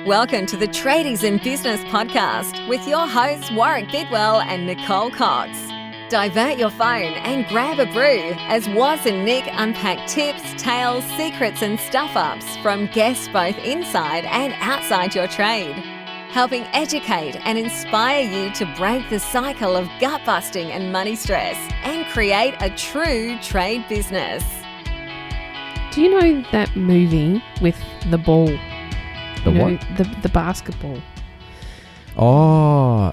Welcome to the Tradies in Business podcast with your hosts Warwick Bidwell and Nicole Cox. Divert your phone and grab a brew as Waz and Nick unpack tips, tales, secrets and stuff-ups from guests both inside and outside your trade, helping educate and inspire you to break the cycle of gut-busting and money stress and create a true trade business. Do you know that movie with the ball? What? The basketball. Oh,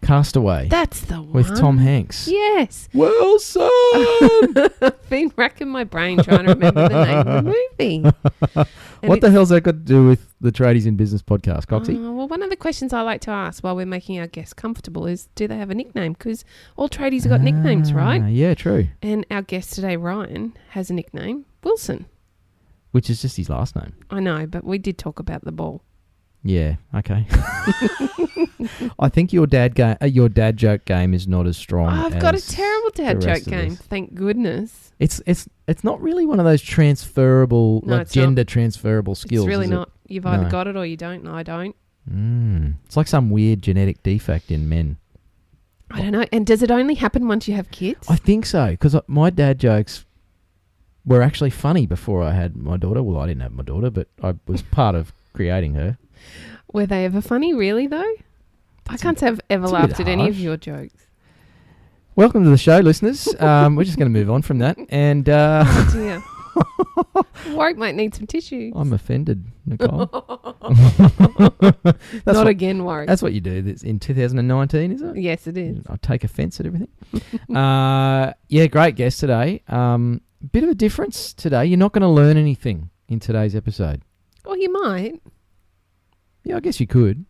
Castaway. That's the one. With Tom Hanks. Yes. Wilson! I've been racking my brain trying to remember the name of the movie. What the hell's that got to do with the Tradies in Business podcast, Coxie? Well, one of the questions I like to ask while we're making our guests comfortable is, do they have a nickname? Because all tradies have got nicknames, right? Yeah, true. And our guest today, Ryan, has a nickname, Wilson. Which is just his last name. I know, but we did talk about the ball. Yeah, okay. I think your dad joke game is not as strong. I've got a terrible dad joke game, thank goodness. It's not really one of those transferable, gender transferable skills. It's really not. You've either got it or you don't, and I don't. It's like some weird genetic defect in men. I don't know. And does it only happen once you have kids? I think so, because my dad jokes were actually funny before I had my daughter. Well, I didn't have my daughter, but I was part of creating her. Were they ever funny, really, though? I can't say I've ever laughed at any of your jokes. Welcome to the show, listeners. We're just going to move on from that. And oh, dear. Warwick might need some tissue. I'm offended, Nicole. Not again, Warwick. That's what you do. That's in 2019, is it? Yes, it is. I take offence at everything. Yeah, great guest today. Bit of a difference today. You're not going to learn anything in today's episode. Well, you might. Yeah, I guess you could.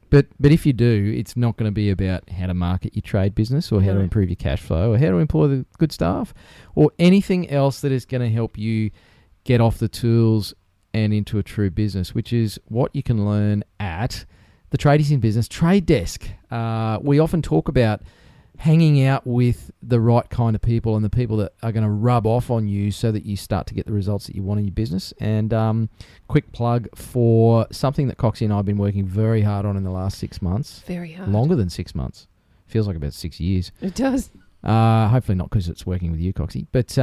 But if you do, it's not going to be about how to market your trade business or how to improve your cash flow or how to employ the good staff or anything else that is going to help you get off the tools and into a true business, which is what you can learn at the Tradies in Business Trade Desk. We often talk about hanging out with the right kind of people and the people that are going to rub off on you so that you start to get the results that you want in your business. And quick plug for something that Coxie and I have been working very hard on in the last 6 months. Very hard. Longer than 6 months. Feels like about 6 years. It does. Hopefully not because it's working with you, Coxie. But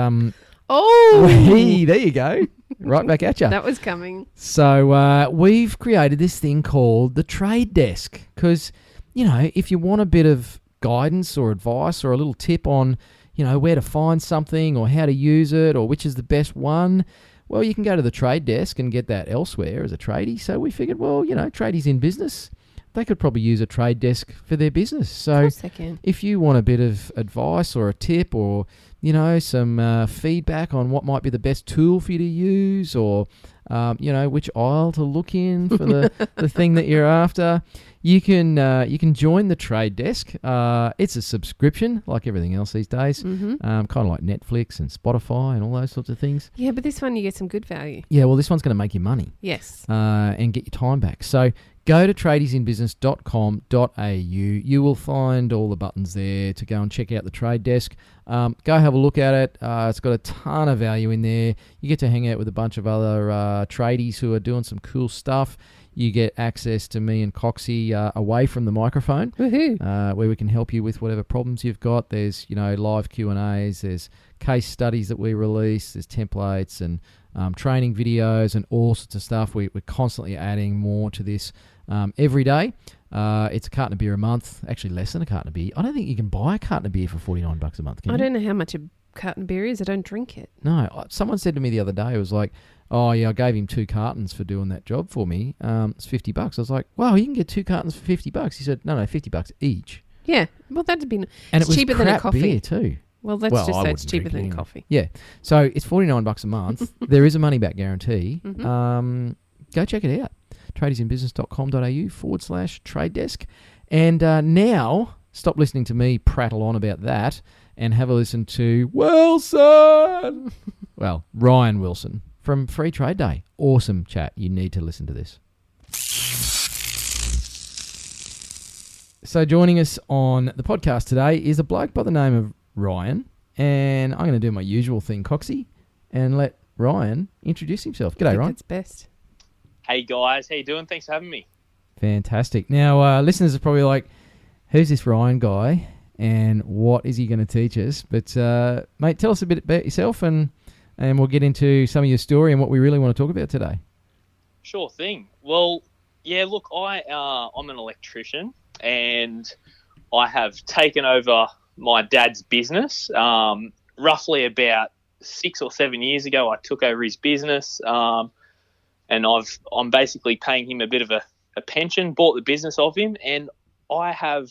hey, there you go. Right back at you. That was coming. So we've created this thing called the Trade Desk because, you know, if you want a bit of guidance or advice or a little tip on, you know, where to find something or how to use it or which is the best one, well, you can go to the Trade Desk and get that elsewhere as a tradie. So we figured, well, you know, tradies in business, they could probably use a Trade Desk for their business. So of course they can. If you want a bit of advice or a tip or, you know, some feedback on what might be the best tool for you to use or, you know, which aisle to look in for the thing that you're after, you can join the Trade Desk. It's a subscription, like everything else these days, kind of like Netflix and Spotify and all those sorts of things. Yeah, but this one you get some good value. Yeah, well, this one's going to make you money. Yes. And get your time back. So go to tradiesinbusiness.com.au. You will find all the buttons there to go and check out the Trade Desk. Go have a look at it. It's got a ton of value in there. You get to hang out with a bunch of other tradies who are doing some cool stuff. You get access to me and Coxie away from the microphone, where we can help you with whatever problems you've got. There's, you know, live Q&As. There's case studies that we release. There's templates and training videos and all sorts of stuff. We're constantly adding more to this every day. It's a carton of beer a month, actually less than a carton of beer. I don't think you can buy a carton of beer for $49 a month, can you? I don't know how much a carton of beer is. I don't drink it. No. Someone said to me the other day, it was like, oh, yeah, I gave him 2 cartons for doing that job for me. It's $50. I was like, wow, you can get 2 cartons for $50. He said, no, $50 each. Yeah. Well, that'd be... And it was cheaper than a crap coffee. Beer too. Well, let's just say it's cheaper than coffee. Yeah. So it's $49 a month. There is a money-back guarantee. Go check it out. tradiesinbusiness.com.au/trade desk. And now, stop listening to me prattle on about that and have a listen to Wilson. Well, Ryan Wilson from Free Trade Day. Awesome chat. You need to listen to this. So joining us on the podcast today is a bloke by the name of Ryan. And I'm going to do my usual thing, Coxie, and let Ryan introduce himself. G'day, Ryan. That's best. Hey guys, how you doing? Thanks for having me. Fantastic. Now, listeners are probably like, who's this Ryan guy and what is he going to teach us? But, mate, tell us a bit about yourself and we'll get into some of your story and what we really want to talk about today. Sure thing. Well, yeah, look, I'm an electrician and I have taken over my dad's business. Roughly about 6 or 7 years ago, I took over his business, and I'm basically paying him a bit of a pension. Bought the business of him, and I have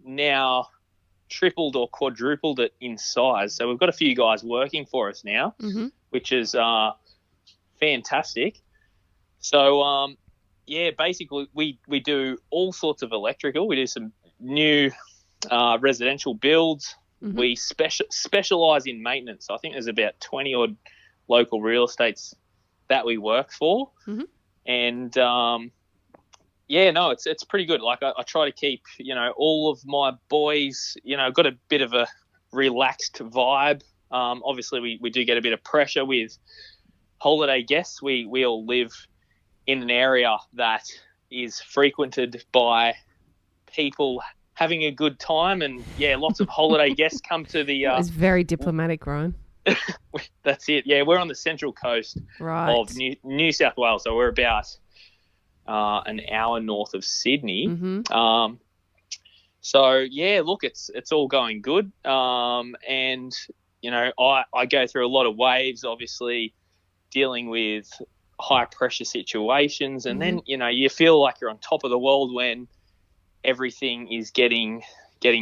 now tripled or quadrupled it in size. So we've got a few guys working for us now, which is fantastic. So yeah, basically we do all sorts of electrical. We do some new residential builds. We specialize in maintenance. I think there's about 20 odd local real estates that we work for. And yeah, no, it's pretty good. Like I try to keep, all of my boys, got a bit of a relaxed vibe. Obviously we do get a bit of pressure with holiday guests. We all live in an area that is frequented by people having a good time, and yeah, lots of holiday guests come to the. It was very diplomatic, Ryan. That's it. Yeah, we're on the central coast of New South Wales, so we're about an hour north of Sydney. So yeah, look, it's all going good, and I go through a lot of waves, obviously dealing with high pressure situations, and then you feel like you're on top of the world when everything is getting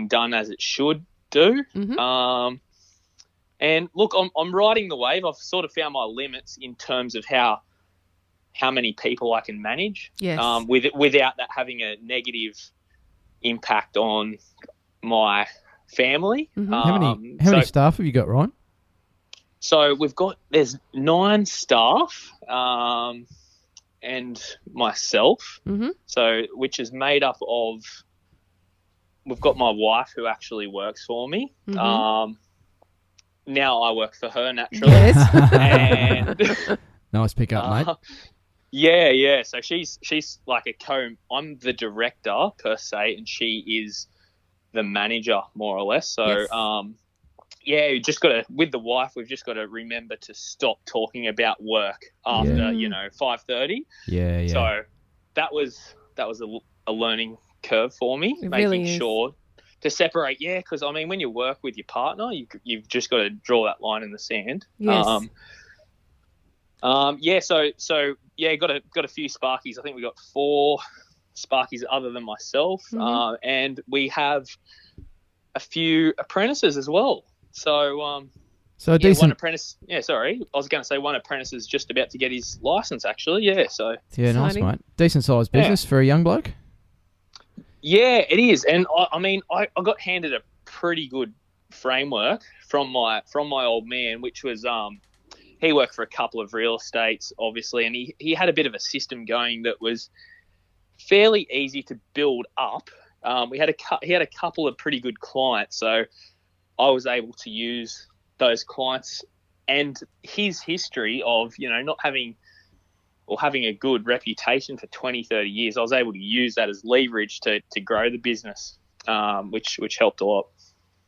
done as it should do. And look, I'm riding the wave. I've sort of found my limits in terms of how many people I can manage. Yes. Without that having a negative impact on my family. How many staff have you got, Ryan? So there's 9 staff, and myself, so which is made up of, we've got my wife who actually works for me. Now I work for her, naturally. Yes. And nice pick up, mate. Yeah. So she's like I'm the director per se, and she is the manager more or less. So Yes. Yeah, with the wife, we've just got to remember to stop talking about work after 5:30. Yeah. So that was a learning curve for me, making sure to separate. Yeah, because I mean, when you work with your partner, you've just got to draw that line in the sand. Yes. Yeah. So yeah, got a few Sparkies. I think we got 4 Sparkies other than myself, and we have a few apprentices as well. So so a decent one apprentice. Yeah, sorry, I was going to say one apprentice is just about to get his license. Actually, yeah. So yeah, nice, mate. Decent sized business for a young bloke. Yeah, it is, and I mean, I got handed a pretty good framework from my old man, which was he worked for a couple of real estates, obviously, and he had a bit of a system going that was fairly easy to build up. He had a couple of pretty good clients, so I was able to use those clients and his history of, not having a good reputation for 20, 30 years. I was able to use that as leverage to grow the business, which helped a lot.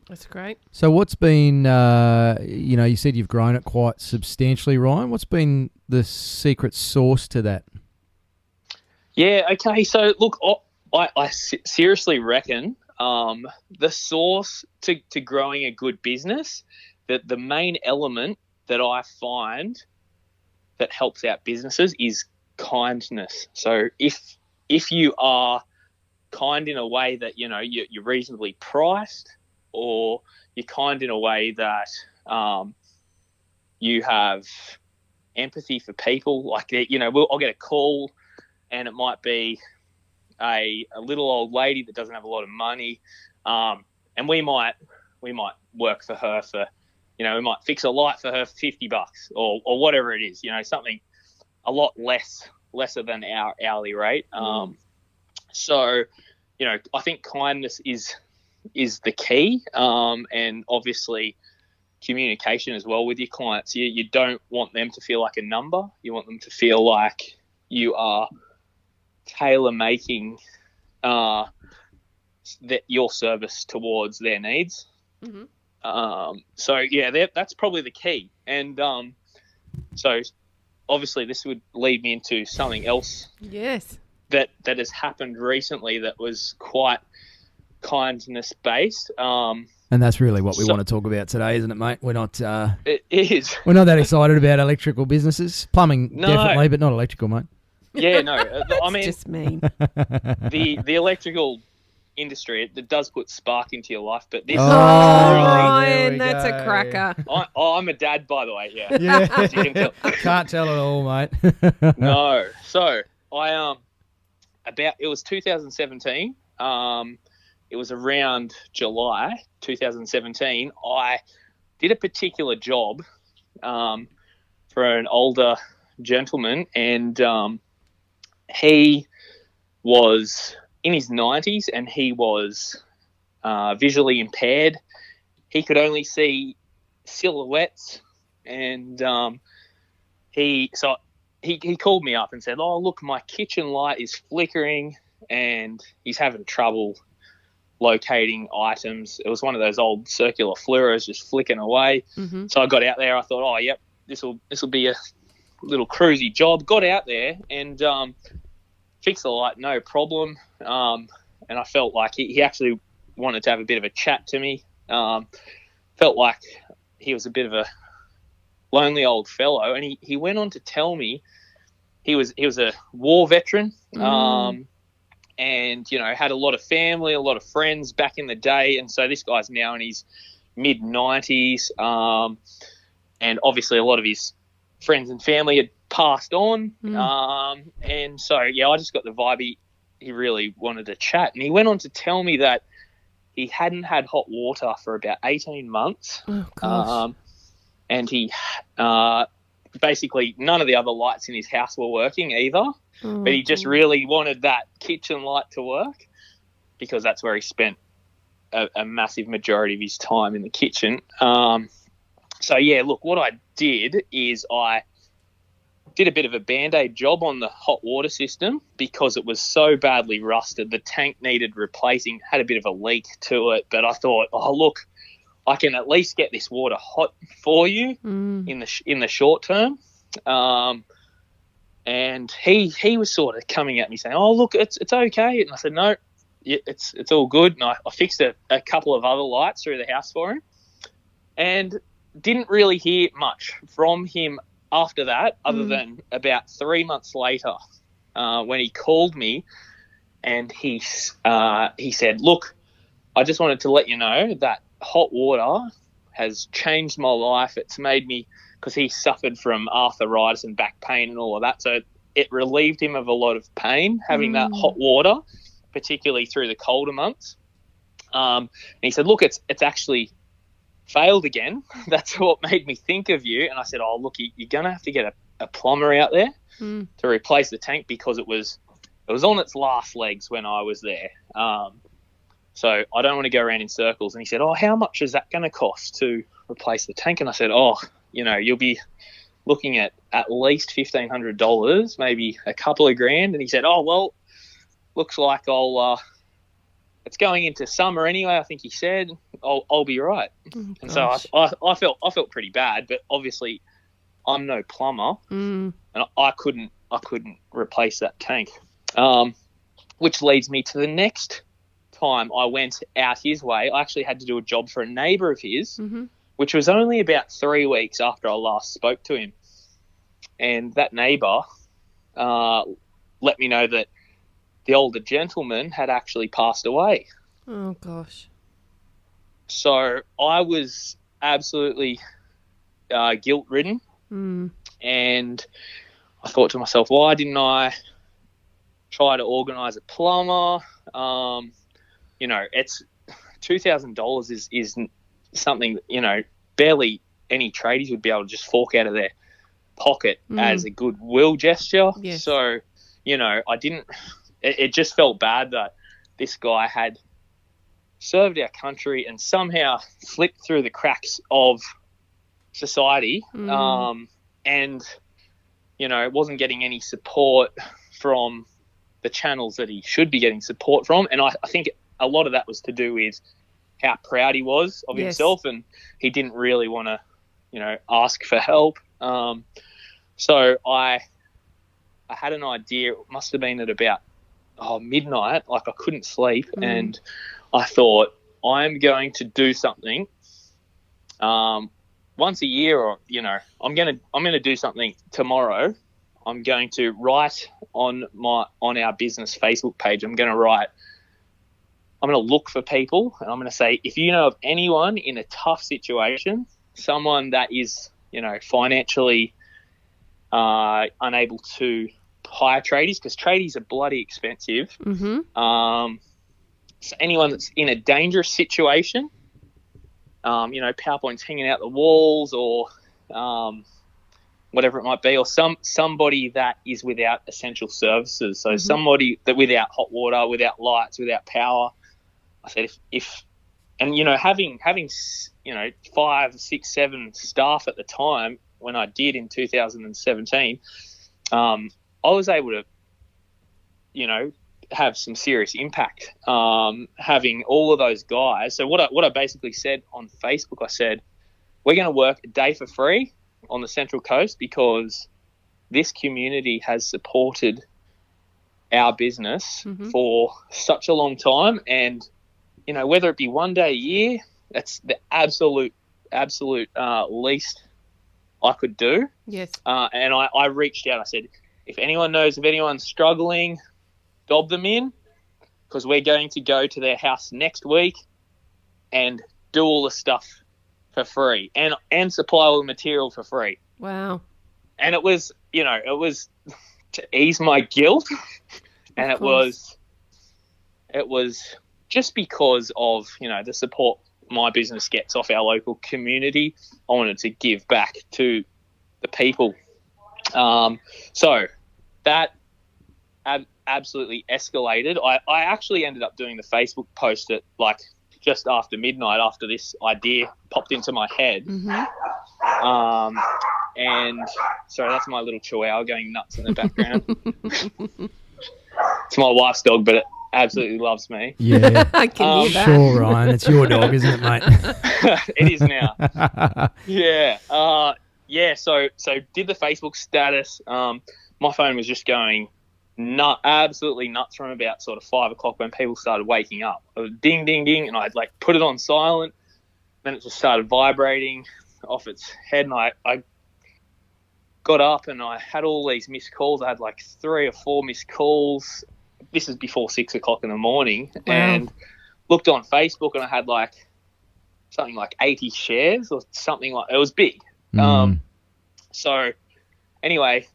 That's great. So what's been, you said you've grown it quite substantially, Ryan. What's been the secret sauce to that? Yeah, okay. So, look, I seriously reckon the source to growing a good business, that the main element that I find that helps out businesses is kindness. So if you are kind in a way that, you're reasonably priced, or you're kind in a way that you have empathy for people, like, I'll get a call and it might be a little old lady that doesn't have a lot of money, and we might work for her for, we might fix a light for her for $50 or whatever it is, something a lot lesser than our hourly rate. So, I think kindness is the key, and obviously communication as well with your clients. You don't want them to feel like a number. You want them to feel like, you are tailor making your service towards their needs. So yeah, that's probably the key. And so obviously this would lead me into something else. Yes. That has happened recently that was quite kindness based. And that's really what we want to talk about today, isn't it, mate? We're not. It is. We're not that excited about electrical businesses. Plumbing, No. definitely, but not electrical, mate. Yeah, no. I mean, Just mean. the electrical industry, it does put spark into your life, but this. Oh, Ryan, there we that's go. a cracker. I'm a dad, by the way. Yeah. Yeah. As you can tell. Can't tell it all, mate. No. So I it was 2017. It was around July 2017. I did a particular job for an older gentleman, and he was in his 90s, and he was visually impaired. He could only see silhouettes, and he called me up and said, "Oh, look, my kitchen light is flickering, and he's having trouble locating items." It was one of those old circular fluoros just flicking away. Mm-hmm. So I got out there. I thought, oh, yep, this will be a little cruisy job. Got out there and fixed the light, no problem. And I felt like he actually wanted to have a bit of a chat to me. Felt like he was a bit of a lonely old fellow, and he went on to tell me he was a war veteran. And, you know, had a lot of family, a lot of friends back in the day. And so this guy's now in his mid-90s. And obviously a lot of his friends and family had passed on. And so, yeah, I just got the vibe he really wanted to chat. And he went on to tell me that he hadn't had hot water for about 18 months. Oh, gosh. And he basically none of the other lights in his house were working either. But he just really wanted that kitchen light to work because that's where he spent a massive majority of his time in the kitchen. So, yeah, look, what I did is I did a bit of a Band-Aid job on the hot water system because it was so badly rusted. The tank needed replacing, had a bit of a leak to it. But I thought, oh, look, I can at least get this water hot for you in the short term. And he was sort of coming at me saying, "Oh, look, it's okay." And I said, "No, it's all good." And I fixed a couple of other lights through the house for him, and didn't really hear much from him after that, other than about 3 months later, when he called me, and he said, "Look, I just wanted to let you know that hot water has changed my life. It's made me." Because he suffered from arthritis and back pain and all of that. So it relieved him of a lot of pain, having that hot water, particularly through the colder months. And he said, look, it's actually failed again. That's what made me think of you. And I said, oh, look, you're going to have to get a plumber out there to replace the tank because it was on its last legs when I was there. So I don't want to go around in circles. And he said, oh, how much is that going to cost to replace the tank? And I said, oh, you know, you'll be looking at least $1,500, maybe a couple of grand. And he said, oh, well, looks like it's going into summer anyway, I think he said. I'll be right. Oh, and so I felt pretty bad, but obviously I'm no plumber and I couldn't replace that tank. Which leads me to the next time I went out his way. I actually had to do a job for a neighbour of his, which was only about 3 weeks after I last spoke to him. And that neighbour let me know that the older gentleman had actually passed away. Oh, gosh. So I was absolutely guilt-ridden. And I thought to myself, why didn't I try to organise a plumber? You know, it's $2,000 is something, you know, barely any tradies would be able to just fork out of their pocket as a goodwill gesture. Yes. So, you know, it just felt bad that this guy had served our country and somehow slipped through the cracks of society. And wasn't getting any support from the channels that he should be getting support from. And I think a lot of that was to do with how proud he was of himself, and he didn't really want to, ask for help. So I had an idea. It must have been at about midnight. Like, I couldn't sleep, and I thought, I'm going to do something once a year, or I'm gonna do something tomorrow. I'm going to write on our business Facebook page. I'm going to look for people, and I'm going to say, if you know of anyone in a tough situation, someone that is, financially unable to hire tradies, because tradies are bloody expensive. Mm-hmm. So anyone that's in a dangerous situation, PowerPoint's hanging out the walls, or whatever it might be, or somebody that is without essential services. So somebody that without hot water, without lights, without power. I said, having 5, 6, 7 staff at the time when I did in 2017, I was able to, have some serious impact, having all of those guys. So what I basically said on Facebook, I said, we're going to work a day for free on the Central Coast, because this community has supported our business for such a long time. And, whether it be one day a year, that's the absolute least I could do. Yes. And I reached out. I said, if anyone knows of anyone struggling, dob them in, because we're going to go to their house next week and do all the stuff for free, and supply all the material for free. Wow. And it was to ease my guilt, and it was just because of, the support my business gets off our local community. I wanted to give back to the people. So that absolutely escalated. I actually ended up doing the Facebook post at just after midnight, after this idea popped into my head. And sorry, that's my little chihuahua going nuts in the background. It's my wife's dog, but it absolutely loves me. Yeah, I can hear that. Sure, Ryan. It's your dog, isn't it, mate? It is now. Yeah. So did the Facebook status. My phone was just going absolutely nuts from about sort of 5 o'clock when people started waking up. It was ding, ding, ding, and I'd put it on silent. Then it just started vibrating off its head, and I got up and I had all these missed calls. I had 3 or 4 missed calls. This is before 6 o'clock in the morning. Wow. And looked on Facebook, and I had something like 80 shares or something it was big. So anyway,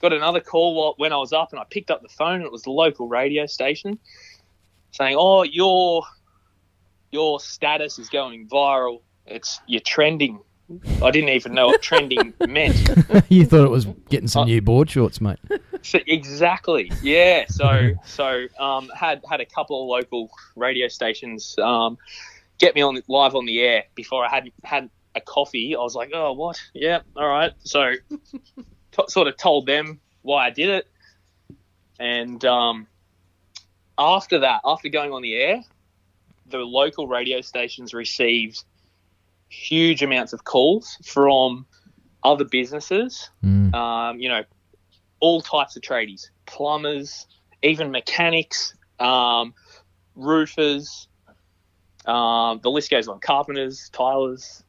got another call when I was up, and I picked up the phone, and it was the local radio station saying, "Oh, your status is going viral. You're trending." I didn't even know what trending meant. You thought it was getting some new board shorts, mate. So, exactly, yeah. So had a couple of local radio stations get me live on the air before I had a coffee. I was like, "Oh, what? Yeah, all right." So sort of told them why I did it, and after going on the air, the local radio stations received huge amounts of calls from other businesses, all types of tradies, plumbers, even mechanics, roofers, the list goes on, carpenters, tilers.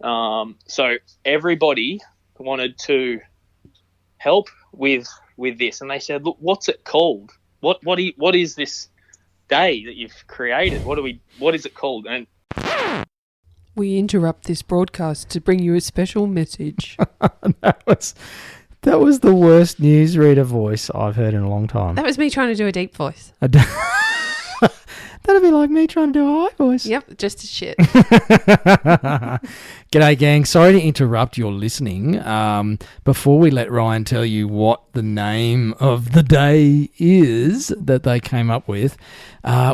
So everybody wanted to help with this, and they said, "Look, what's it called? What is this day that you've created? What is it called?" And we interrupt this broadcast to bring you a special message. That was the worst newsreader voice I've heard in a long time. That was me trying to do a deep voice. That'd be like me trying to do a high voice. Yep, just as shit. G'day, gang. Sorry to interrupt your listening. Before we let Ryan tell you what the name of the day is that they came up with,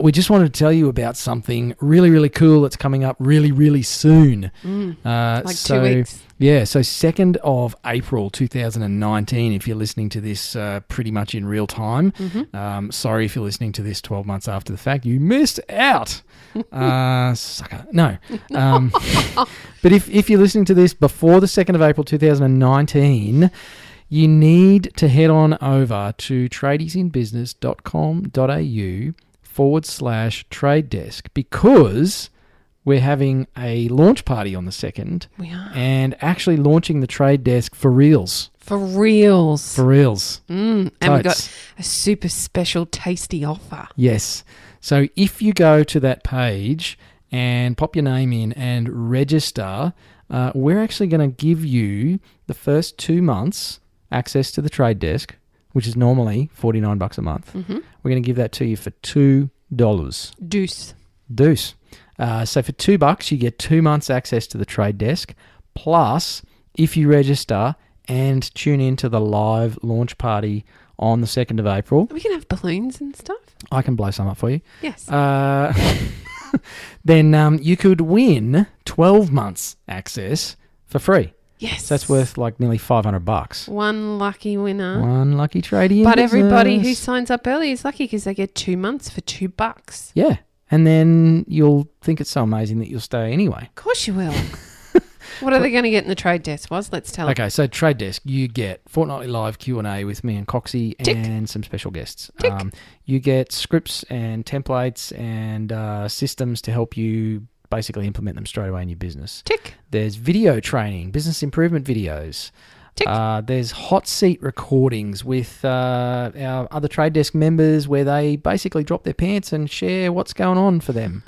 we just wanted to tell you about something really, really cool that's coming up really, really soon. 2 weeks. Yeah, so 2nd of April 2019, if you're listening to this pretty much in real time. Sorry if you're listening to this 12 months after the fact. You missed out. Sucker. No. But if you're listening to this before the 2nd of April 2019, you need to head on over to tradiesinbusiness.com.au/trade desk because we're having a launch party on the 2nd. We are. And actually launching the trade desk for reals. For reals. For reals. And we've got a super special tasty offer. Yes. So if you go to that page and pop your name in and register, we're actually going to give you the first 2 months access to the trade desk, which is normally $49 a month. We're going to give that to you for $2. Deuce. So for $2, you get 2 months access to the trade desk. Plus, if you register and tune into the live launch party on the 2nd of April, We can have balloons and stuff. I can blow some up for you. Yes. Then you could win 12 months access for free. Yes. So that's worth like nearly $500. One lucky winner. One lucky tradie. But everybody who signs up early is lucky because they get 2 months for $2. Yeah. And then you'll think it's so amazing that you'll stay anyway. Of course you will. What are they going to get in the trade desk, Was? Let's tell them. Okay, so Trade Desk, you get fortnightly live Q&A with me and Coxie and some special guests. You get scripts and templates and systems to help you basically implement them straight away in your business. There's video training, business improvement videos. There's hot seat recordings with our other Trade Desk members where they basically drop their pants and share what's going on for them.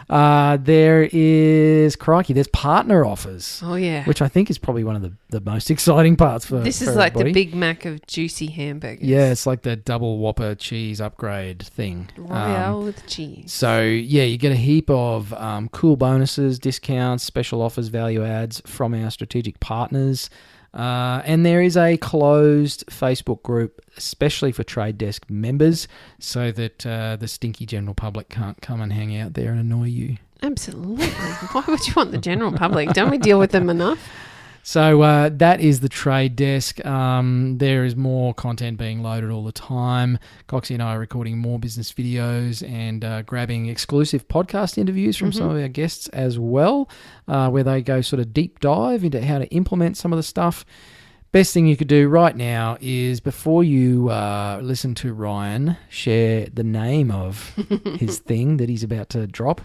There is, crikey, there's partner offers. Oh, yeah. Which I think is probably one of the most exciting parts for This is for like everybody. the Big Mac of juicy hamburgers. Yeah, it's like the double Whopper cheese upgrade thing. Royale with cheese. So, yeah, you get a heap of cool bonuses, discounts, special offers, value adds from our strategic partners. And there is a closed Facebook group, especially for Trade Desk members, so that the stinky general public can't come and hang out there and annoy you. Absolutely. Why would you want the general public? Don't we deal with them enough? So that is the Trade Desk. There is more content being loaded all the time. Coxie and I are recording more business videos and grabbing exclusive podcast interviews from some of our guests as well, where they go sort of deep dive into how to implement some of the stuff. Best thing you could do right now is before you listen to Ryan share the name of his thing that he's about to drop,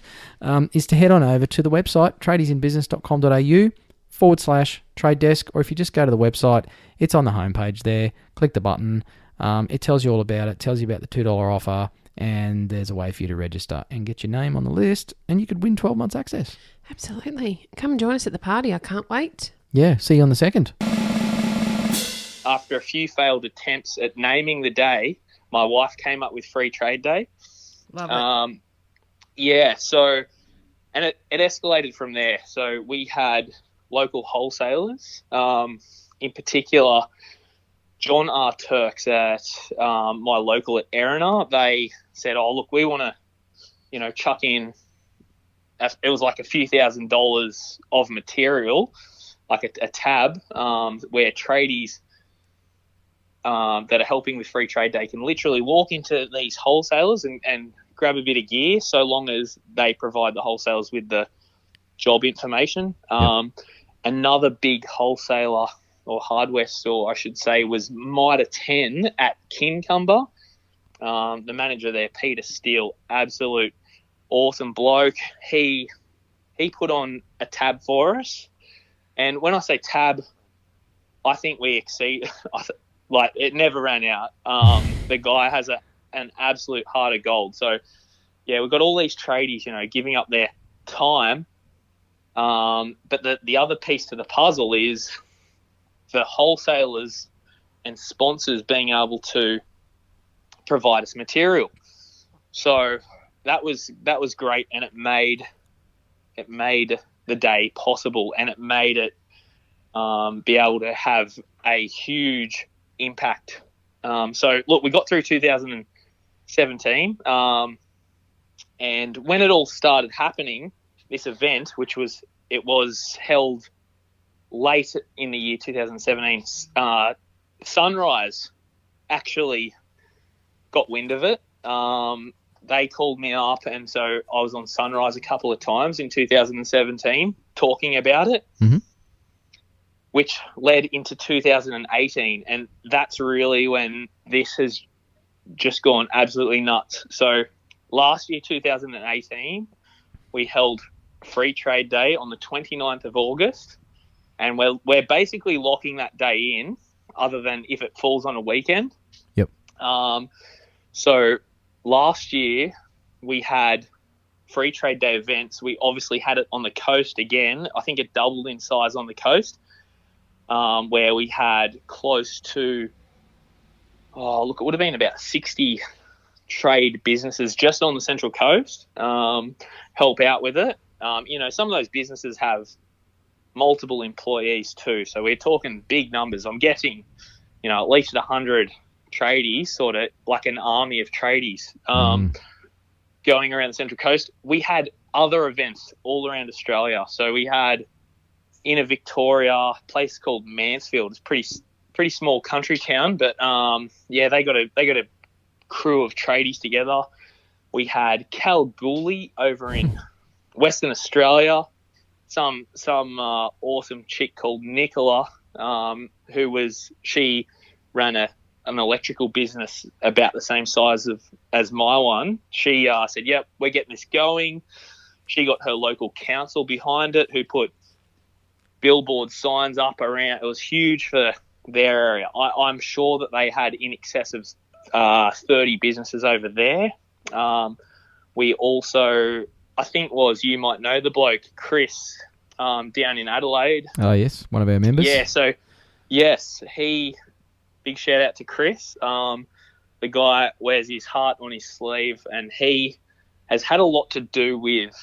is to head on over to the website, tradiesinbusiness.com.au/trade desk, or if you just go to the website, it's on the homepage there. Click the button. It tells you all about it, tells you about the $2 offer, and there's a way for you to register and get your name on the list, and you could win 12 months access. Absolutely. Come and join us at the party. I can't wait. Yeah, see you on the 2nd. After a few failed attempts at naming the day, my wife came up with Free Trade Day. Love it. Yeah, so, and it escalated from there. So we had local wholesalers, in particular, John R. Turks at my local at Erina. They said, "Oh, look, we want to, chuck in." It was like a few $1,000s of material, like a tab, where tradies that are helping with Free Trade Day can literally walk into these wholesalers and grab a bit of gear, so long as they provide the wholesalers with the job information. Another big wholesaler or hardware store, I should say, was Mitre 10 at Kincumber. The manager there, Peter Steele, absolute awesome bloke. He put on a tab for us, and when I say tab, I think we exceed. Like, it never ran out. The guy has an absolute heart of gold. So, yeah, we've got all these tradies, giving up their time. But the other piece to the puzzle is the wholesalers and sponsors being able to provide us material. So that was great, and it made the day possible, and it made it be able to have a huge impact. So look, we got through 2017, and when it all started happening, this event, it was held late in the year 2017. Sunrise actually got wind of it. They called me up, and so I was on Sunrise a couple of times in 2017 talking about it, which led into 2018, and that's really when this has just gone absolutely nuts. So last year, 2018, we held Free Trade Day on the 29th of August, and we're basically locking that day in, other than if it falls on a weekend. Yep. So last year we had Free Trade Day events. We obviously had it on the coast again. I think it doubled in size on the coast, where we had close to, it would have been about 60 trade businesses just on the Central Coast help out with it. Some of those businesses have multiple employees too, so we're talking big numbers. I'm guessing, at least 100 tradies, sort of like an army of tradies going around the Central Coast. We had other events all around Australia. So we had in Victoria, a place called Mansfield. It's pretty small country town, but they got a crew of tradies together. We had Kalgoorlie over in Western Australia. Some awesome chick called Nicola, she ran an electrical business about the same size as my one. She said, yep, we're getting this going. She got her local council behind it, who put billboard signs up around. It was huge for their area. I'm sure that they had in excess of 30 businesses over there. We also, I think you might know the bloke, Chris, down in Adelaide. Oh, yes, one of our members. Yeah, so, yes, big shout out to Chris. The guy wears his heart on his sleeve, and he has had a lot to do with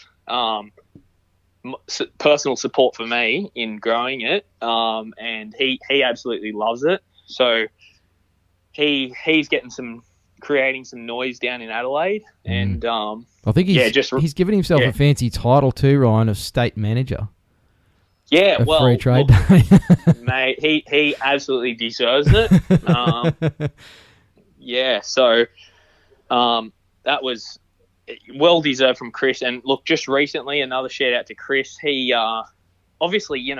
personal support for me in growing it, and he absolutely loves it. So he's creating some noise down in Adelaide, and I think he's given himself a fancy title too, Ryan, of state manager. Yeah, Free Trade Day. Mate, he absolutely deserves it. So that was well deserved from Chris. And look, just recently, another shout out to Chris. He obviously,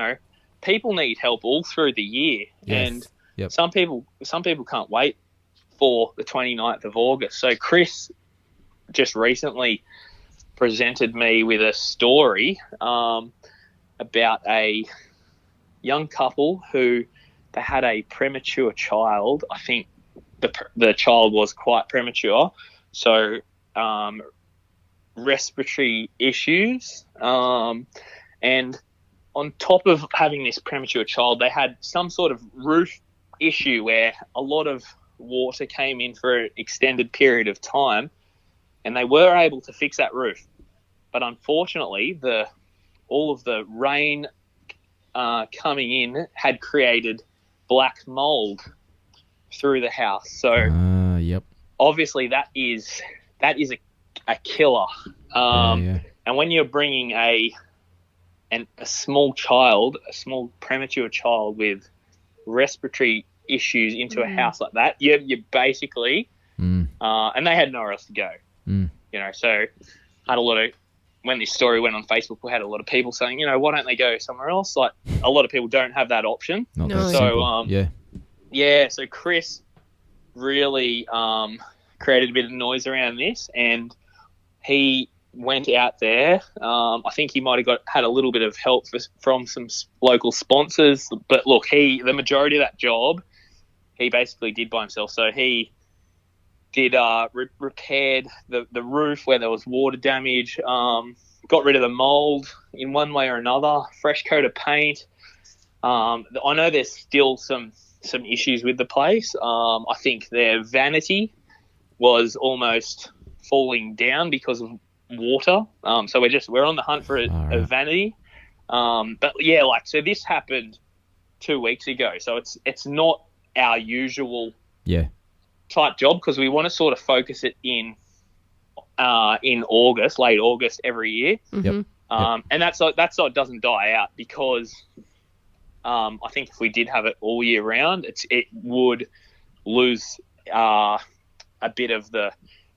people need help all through the year, and some people can't wait for the 29th of August. So Chris just recently presented me with a story about a young couple who they had a premature child. I think the child was quite premature, so respiratory issues, and on top of having this premature child, they had some sort of roof issue where a lot of water came in for an extended period of time, and they were able to fix that roof. But unfortunately, all of the rain coming in had created black mold through the house. So obviously that is a killer. And when you're bringing a small premature child with respiratory issues into a house like that, you basically and they had nowhere else to go. So had a lot of, when this story went on Facebook, we had a lot of people saying, why don't they go somewhere else? Like, a lot of people don't have that option. So Chris really created a bit of noise around this, and he went out there. I think he might have had a little bit of help from some local sponsors, but look, the majority of that job he basically did by himself. So he did repaired the roof where there was water damage, got rid of the mold in one way or another, fresh coat of paint. I know there's still some issues with the place. I think their vanity was almost falling down because of water. So we're on the hunt for a vanity. So this happened 2 weeks ago. So it's not our usual type job, because we want to sort of focus it in August, late August every year. And that's so it doesn't die out, because I think if we did have it all year round, it would lose a bit of the,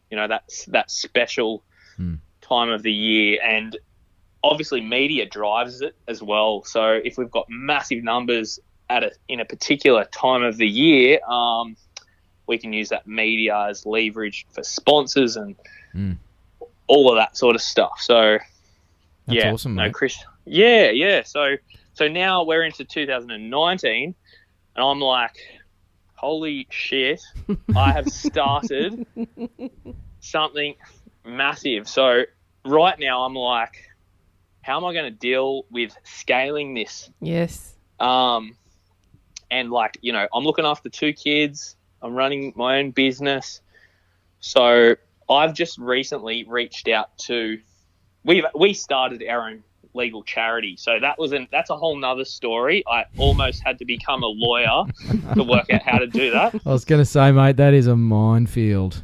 that special time of the year. And obviously media drives it as well. So if we've got massive numbers in a particular time of the year, we can use that media as leverage for sponsors and all of that sort of stuff. So that's awesome, mate. Chris. Yeah. So now we're into 2019, and I'm like, holy shit, I have started something massive. So right now I'm like, how am I going to deal with scaling this? Yes. And I'm looking after 2 kids. I'm running my own business. So I've just recently reached out to, we started our own legal charity. So that's a whole nother story. I almost had to become a lawyer to work out how to do that. I was going to say, mate, that is a minefield.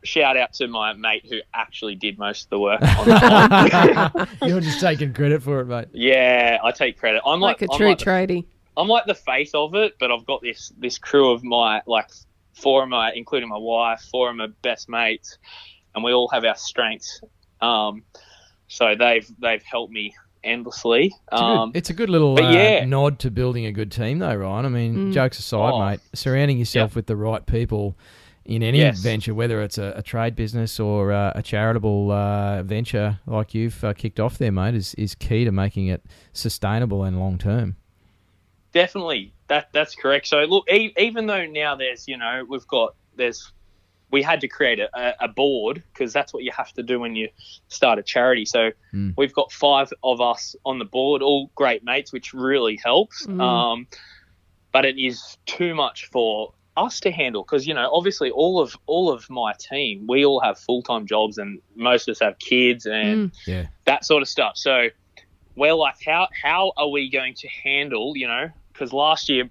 Shout out to my mate who actually did most of the work on that one. You're just taking credit for it, mate. Yeah, I take credit. I'm like a true tradie. I'm like the face of it, but I've got this crew of my, like, 4 of my, including my wife, 4 of my best mates, and we all have our strengths. So they've helped me endlessly. It's a good little nod to building a good team, though, Ryan. I mean, jokes aside, mate, surrounding yourself with the right people in any venture, whether it's a trade business or a charitable venture like you've kicked off there, mate, is key to making it sustainable and long term. Definitely, that's correct. So look, even though now we had to create a board, because that's what you have to do when you start a charity. So we've got 5 of us on the board, all great mates, which really helps. But it is too much for us to handle, because obviously all of my team, we all have full-time jobs, and most of us have kids and that sort of stuff. So we're like, how are we going to handle, because last year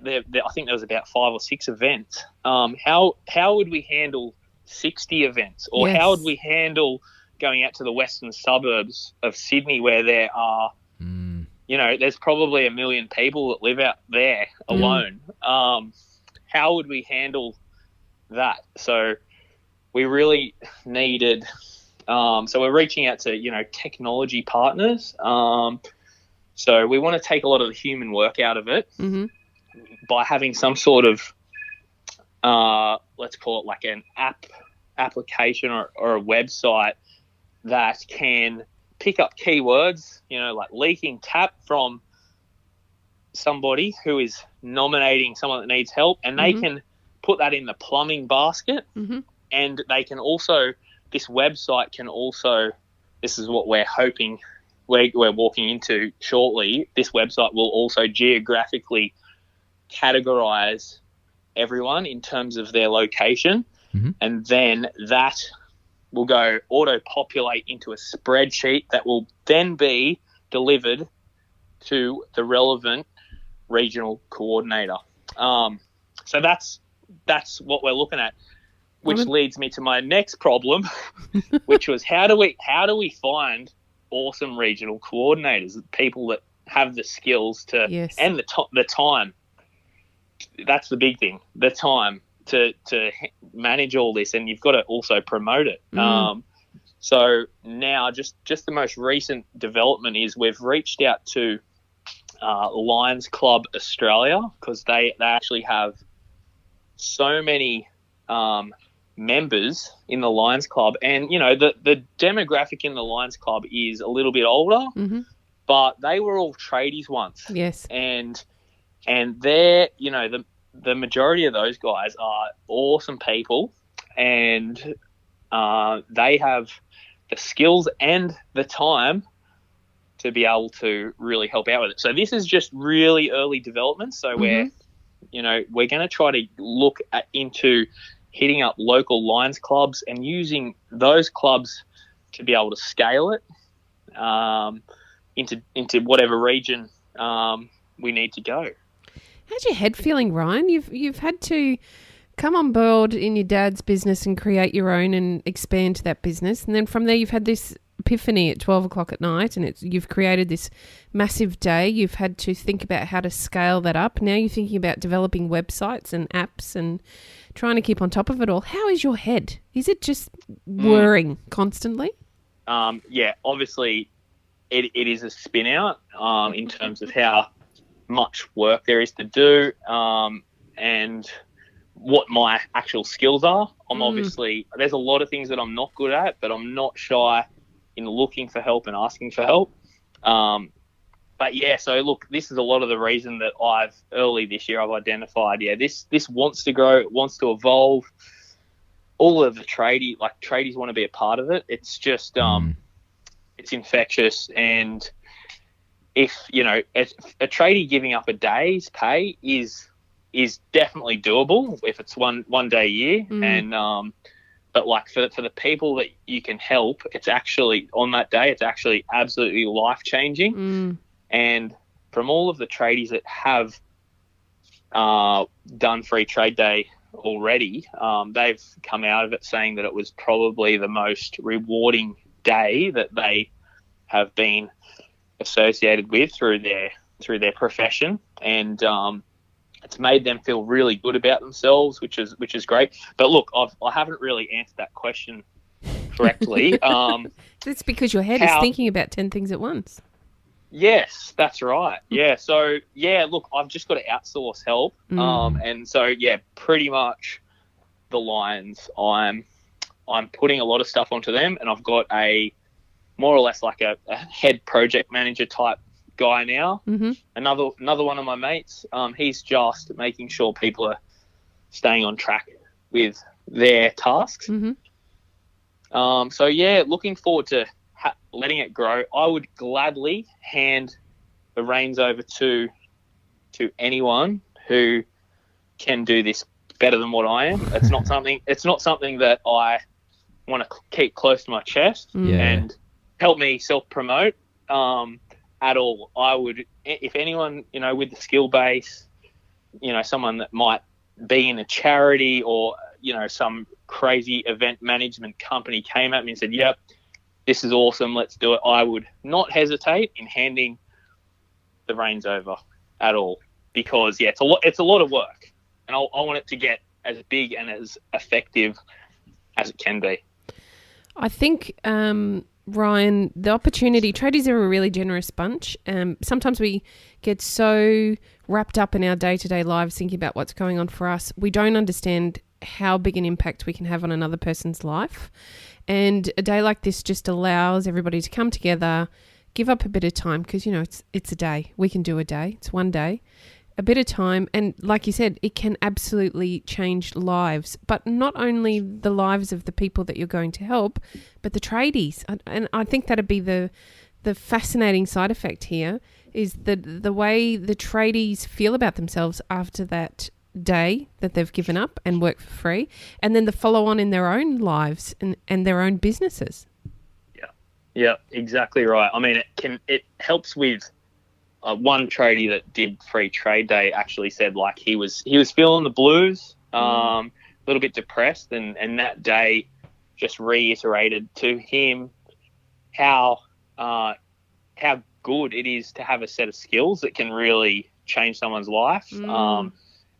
I think there was about 5 or 6 events. How would we handle 60 events, or how would we handle going out to the western suburbs of Sydney, where there are there's probably 1 million people that live out there alone. How would we handle that? So we really needed, so we're reaching out to, technology partners. So we want to take a lot of the human work out of it by having some sort of, let's call it like an application or a website that can pick up keywords, like leaking tap from somebody who is nominating someone that needs help, and they can put that in the plumbing basket, and they can also, this website can also, this is what we're hoping we're walking into shortly, this website will also geographically categorize everyone in terms of their location, and then that will go auto-populate into a spreadsheet that will then be delivered to the relevant regional coordinator. So that's what we're looking at, which leads me to my next problem, which was how do we find awesome regional coordinators, people that have the skills to and the time. That's the big thing, the time to manage all this, and you've got to also promote it. So now just the most recent development is we've reached out to Lions Club Australia, because they actually have so many members in the Lions Club, and the demographic in the Lions Club is a little bit older, but they were all tradies once. Yes. And they're, the majority of those guys are awesome people, and they have the skills and the time to be able to really help out with it. So this is just really early development. So we're going to try to look into hitting up local Lions clubs and using those clubs to be able to scale it into whatever region we need to go. How's your head feeling, Ryan? You've had to come on board in your dad's business and create your own and expand that business, and then from there you've had this epiphany at 12 o'clock at night and you've created this massive day. You've had to think about how to scale that up. Now you're thinking about developing websites and apps and trying to keep on top of it all. How is your head? Is it just whirring constantly? Yeah, obviously it is a spin out in terms of how much work there is to do and what my actual skills are. I'm obviously, there's a lot of things that I'm not good at, but I'm not shy in looking for help and asking for help. But yeah, so look, this is a lot of the reason that early this year I've identified, this wants to grow, it wants to evolve. All of the tradies want to be a part of it. It's just, it's infectious. And if, a tradie giving up a day's pay is definitely doable if it's one day a year. And, but like for the people that you can help, it's actually on that day, it's actually absolutely life-changing. And from all of the tradies that have done Free Trade Day already, they've come out of it saying that it was probably the most rewarding day that they have been associated with through their profession. And it's made them feel really good about themselves, which is great. But look, I haven't really answered that question correctly. That's because your head is thinking about 10 things at once. Yes, that's right. Yeah. So look, I've just got to outsource help. And so pretty much the Lions, I'm putting a lot of stuff onto them, and I've got a more or less like a head project manager type guy now. Another one of my mates, he's just making sure people are staying on track with their tasks. So looking forward to letting it grow. I would gladly hand the reins over to anyone who can do this better than what I am. It's not something that I want to keep close to my chest and help me self-promote at all. I would, if anyone, with the skill base, someone that might be in a charity or, some crazy event management company came at me and said, yep, this is awesome, let's do it, I would not hesitate in handing the reins over at all, because it's a lot of work, and I want it to get as big and as effective as it can be. I think, Ryan, the opportunity, tradies are a really generous bunch. Sometimes we get so wrapped up in our day-to-day lives thinking about what's going on for us, we don't understand how big an impact we can have on another person's life. And a day like this just allows everybody to come together, give up a bit of time, because, it's a day. We can do a day. It's one day. A bit of time. And like you said, it can absolutely change lives. But not only the lives of the people that you're going to help, but the tradies. And I think that'd be the fascinating side effect here, is the way the tradies feel about themselves after that day that they've given up and work for free, and then the follow on in their own lives and their own businesses. Yeah, exactly right. I mean, it helps with one tradie that did Free Trade Day actually said like he was feeling the blues, a little bit depressed, and that day just reiterated to him how good it is to have a set of skills that can really change someone's life.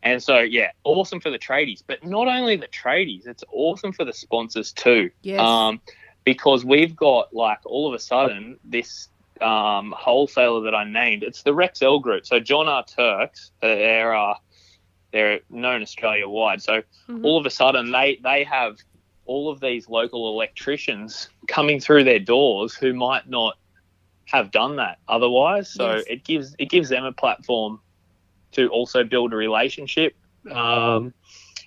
And so, awesome for the tradies. But not only the tradies, it's awesome for the sponsors too. Yes. Because we've got, like, all of a sudden, this wholesaler that I named, it's the Rexel Group. So John R. Turks, they're known Australia-wide. So all of a sudden, they have all of these local electricians coming through their doors who might not have done that otherwise. So it gives them a platform to also build a relationship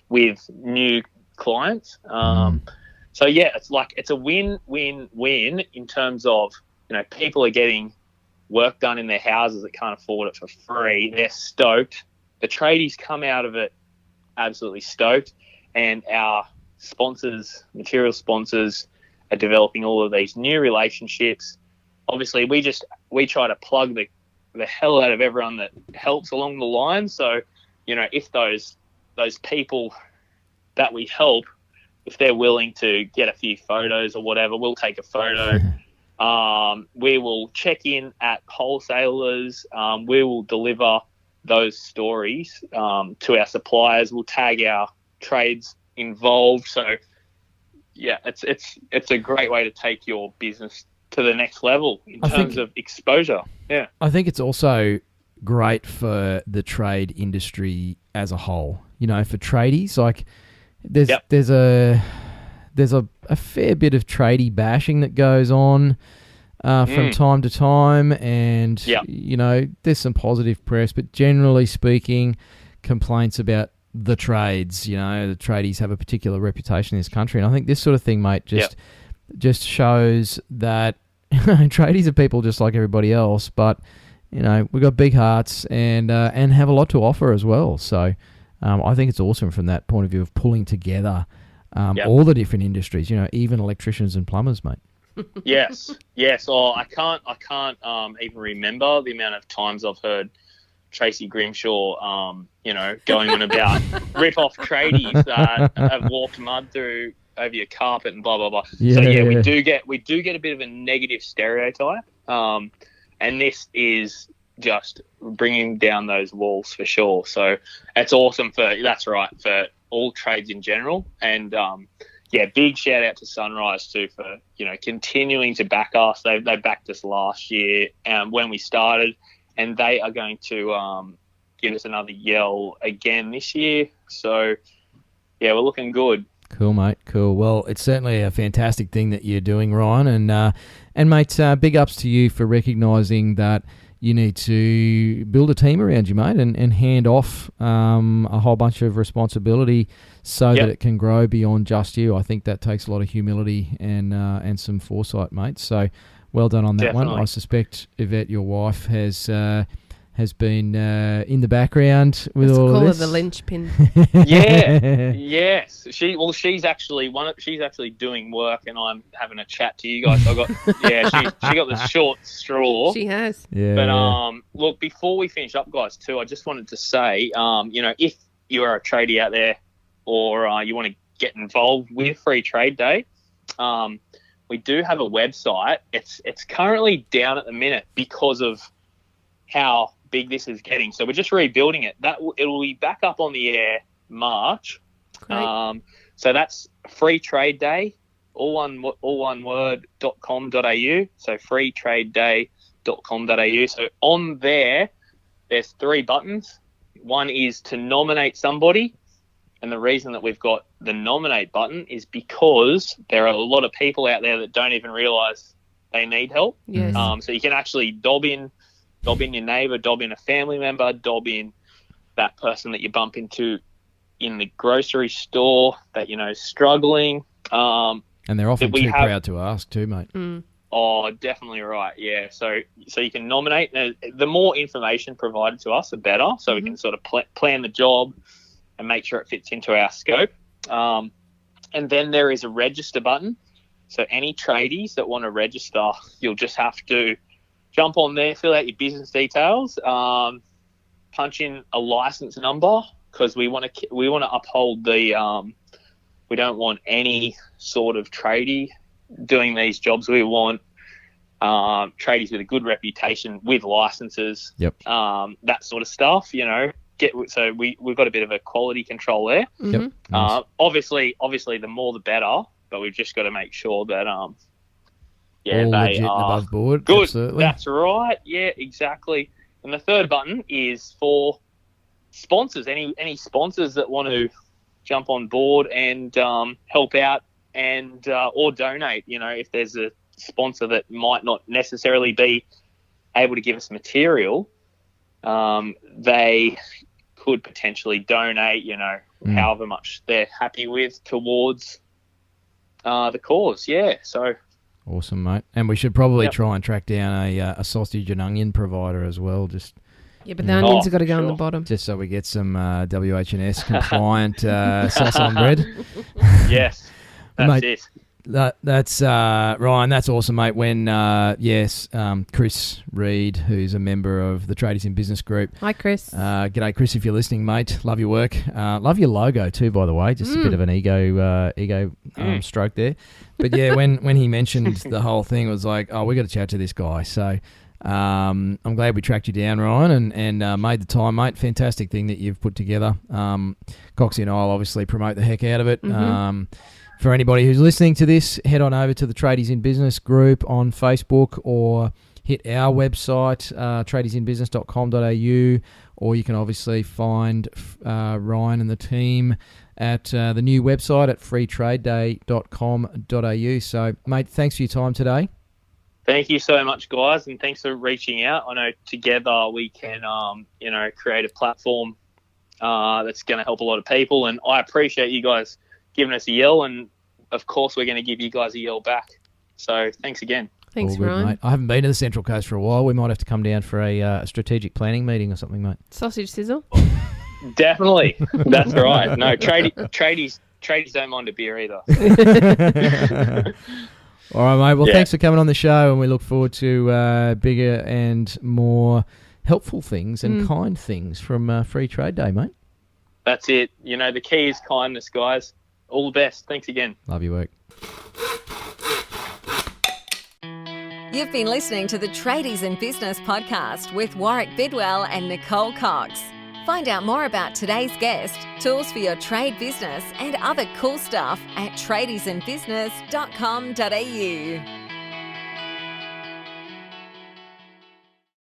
with new clients. So it's a win-win-win in terms of, people are getting work done in their houses that can't afford it for free. They're stoked. The tradies come out of it absolutely stoked, and our sponsors, material sponsors, are developing all of these new relationships. Obviously, we try to plug the hell out of everyone that helps along the line. So, if those people that we help, if they're willing to get a few photos or whatever, we'll take a photo We will check in at wholesalers. We will deliver those stories to our suppliers. We'll tag our trades involved. So, yeah, it's a great way to take your business to the next level in terms of exposure. Yeah, I think it's also great for the trade industry as a whole. You know, for tradies, like there's a fair bit of tradie bashing that goes on from time to time, and you know, there's some positive press, but generally speaking, complaints about the trades. You know, the tradies have a particular reputation in this country, and I think this sort of thing, mate, just shows that tradies are people just like everybody else, but you know, we've got big hearts and have a lot to offer as well. So I think it's awesome from that point of view of pulling together all the different industries. You know, even electricians and plumbers, mate. Yes. Oh, I can't even remember the amount of times I've heard Tracy Grimshaw, you know, going on about rip-off tradies that have walked mud through over your carpet and blah blah blah. So we do get a bit of a negative stereotype, and this is just bringing down those walls for sure. So it's awesome for all trades in general, and big shout out to Sunrise too for, you know, continuing to back us. They backed us last year when we started, and they are going to give us another yell again this year. So yeah, we're looking good. Cool, mate. Cool. Well, it's certainly a fantastic thing that you're doing, Ryan, and mate, big ups to you for recognising that you need to build a team around you, mate, and hand off a whole bunch of responsibility so that it can grow beyond just you. I think that takes a lot of humility and some foresight, mate. So well done on that one. I suspect Yvette, your wife, has been in the background with all of this. Call her the linchpin. Yes. She's actually doing work, and I'm having a chat to you guys. So she got the short straw. She has. Yeah. But look, before we finish up, guys, too, I just wanted to say, you know, if you are a tradie out there, or you want to get involved with Free Trade Day, we do have a website. It's currently down at the minute because of how big this is getting. So we're just rebuilding it. It will be back up on the air March. So that's Free Trade Day, all one word, .com.au. So freetradeday.com.au. So on there's 3 buttons. One is to nominate somebody. And the reason that we've got the nominate button is because there are a lot of people out there that don't even realise they need help. Yes. So you can actually dob in your neighbour, dob in a family member, dob in that person that you bump into in the grocery store that, you know, is struggling. And they're often too proud to ask too, mate. Oh, definitely right. Yeah. So you can nominate. The more information provided to us, the better. So we can sort of plan the job and make sure it fits into our scope. And then there is a register button. So any tradies that want to register, you'll just have to jump on there, fill out your business details, punch in a license number, because we want to uphold the we don't want any sort of tradie doing these jobs. We want tradies with a good reputation, with licenses, that sort of stuff, you know. So we've got a bit of a quality control there. Yep. Nice. Obviously, the more the better, but we've just got to make sure that all they legit and are above board. good. Absolutely. That's right. Yeah, exactly. And the third button is for sponsors. Any sponsors that want to jump on board and help out and or donate. You know, if there's a sponsor that might not necessarily be able to give us material, they could potentially donate, you know, however much they're happy with towards the cause. Yeah, so awesome, mate. And we should probably try and track down a sausage and onion provider as well. But the onions have got to go on the bottom. Just so we get some WH&S compliant sauce on bread. Yes, that's mate, it. That's Ryan. That's awesome, mate. When Chris Reed, who's a member of the Tradies in Business group. Hi, Chris. G'day, Chris. If you're listening, mate, love your work. Love your logo too, by the way. Just a bit of an ego stroke there. But yeah, when he mentioned the whole thing, it was like, oh, we got to chat to this guy. So I'm glad we tracked you down, Ryan, and made the time, mate. Fantastic thing that you've put together. Coxie and I'll obviously promote the heck out of it. For anybody who's listening to this, head on over to the Tradies in Business group on Facebook or hit our website, tradiesinbusiness.com.au, or you can obviously find Ryan and the team at the new website at freetradeday.com.au. So, mate, thanks for your time today. Thank you so much, guys, and thanks for reaching out. I know together we can, create a platform that's going to help a lot of people, and I appreciate you guys giving us a yell, and of course we're going to give you guys a yell back. So thanks again. Thanks, All good, Ryan. mate. I haven't been to the Central Coast for a while. We might have to come down for a strategic planning meeting or something, mate. Sausage sizzle. Definitely. That's right. No, tradies don't mind a beer either. All right, mate. Well, thanks for coming on the show, and we look forward to bigger and more helpful things and kind things from Free Trade Day, mate. That's it. The key is kindness, guys. All the best. Thanks again. Love your work. You've been listening to the Tradies in Business podcast with Warwick Bidwell and Nicole Cox. Find out more about today's guest, tools for your trade business, and other cool stuff at tradiesinbusiness.com.au.